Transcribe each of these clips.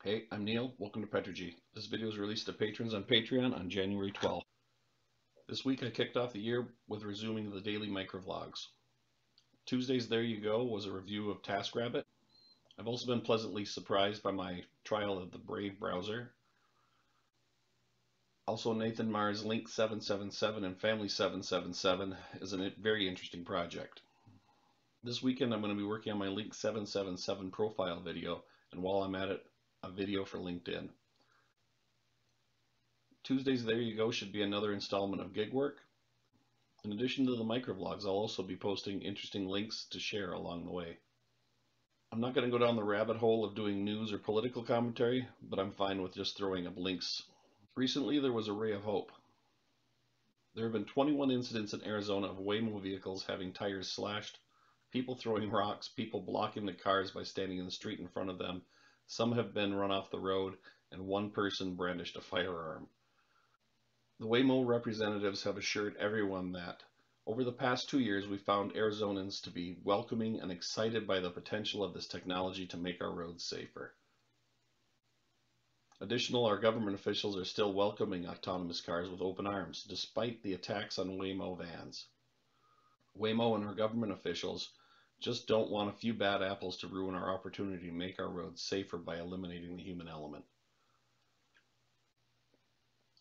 Hey, I'm Neil. Welcome to Petrogy. This video is released to patrons on Patreon on January 12th. This week I kicked off the year with resuming the daily microvlogs. Tuesday's There You Go was a review of TaskRabbit. I've also been pleasantly surprised by my trial of the Brave browser. Also, Nathan Marr's Link 777 and Family 777 is a very interesting project. This weekend I'm going to be working on my Link 777 profile video, and while I'm at it, a video for LinkedIn. Tuesday's There You Go should be another installment of gig work. In addition to the microvlogs, I'll also be posting interesting links to share along the way. I'm not going to go down the rabbit hole of doing news or political commentary, but I'm fine with just throwing up links. Recently, there was a ray of hope. There have been 21 incidents in Arizona of Waymo vehicles having tires slashed, people throwing rocks, people blocking the cars by standing in the street in front of them. Some have been run off the road, and one person brandished a firearm. The Waymo representatives have assured everyone that over the past 2 years, we found Arizonans to be welcoming and excited by the potential of this technology to make our roads safer. Additionally, our government officials are still welcoming autonomous cars with open arms, despite the attacks on Waymo vans. Waymo and our government officials just don't want a few bad apples to ruin our opportunity to make our roads safer by eliminating the human element.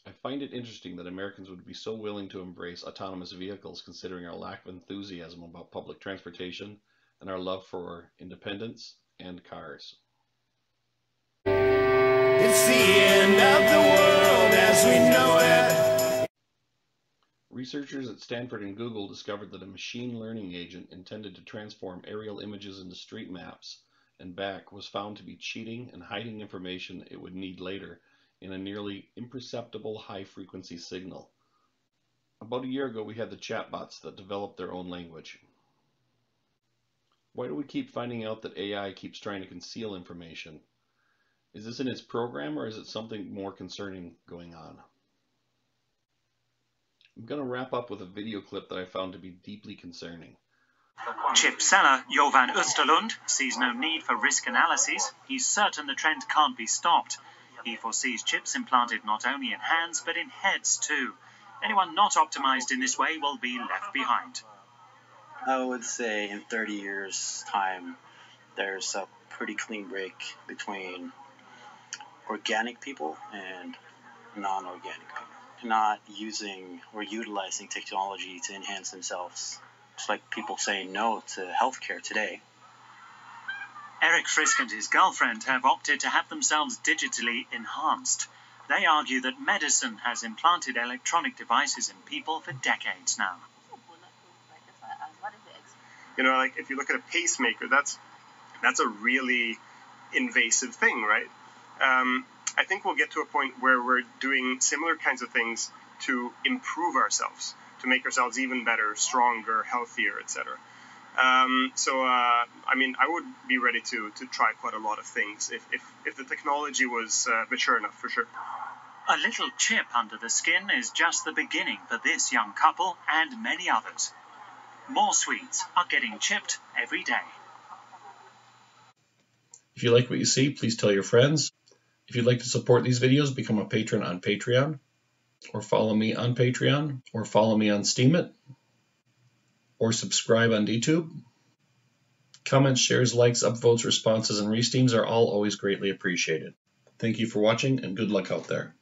I find it interesting that Americans would be so willing to embrace autonomous vehicles considering our lack of enthusiasm about public transportation and our love for independence and cars. It's the end of the world as we know it. Researchers at Stanford and Google discovered that a machine learning agent intended to transform aerial images into street maps and back was found to be cheating and hiding information it would need later in a nearly imperceptible high-frequency signal. About a year ago, we had the chatbots that developed their own language. Why do we keep finding out that AI keeps trying to conceal information? Is this in its program, or is it something more concerning going on? I'm going to wrap up with a video clip that I found to be deeply concerning. Chip seller Jovan Österlund sees no need for risk analyses. He's certain the trend can't be stopped. He foresees chips implanted not only in hands but in heads too. Anyone not optimized in this way will be left behind. I would say in 30 years' time, there's a pretty clean break between organic people and non-organic people. Not using or utilizing technology to enhance themselves. It's like people saying no to healthcare today. Eric Frisk and his girlfriend have opted to have themselves digitally enhanced. They argue that medicine has implanted electronic devices in people for decades now. You know, like if you look at a pacemaker, that's a really invasive thing, right? I think we'll get to a point where we're doing similar kinds of things to improve ourselves, to make ourselves even better, stronger, healthier, etc. I mean, I would be ready to try quite a lot of things if the technology was mature enough, for sure. A little chip under the skin is just the beginning for this young couple and many others. More Swedes are getting chipped every day. If you like what you see, please tell your friends. If you'd like to support these videos, become a patron on Patreon, or follow me on Patreon, or follow me on Steemit, or subscribe on DTube. Comments, shares, likes, upvotes, responses, and resteems are all always greatly appreciated. Thank you for watching, and good luck out there.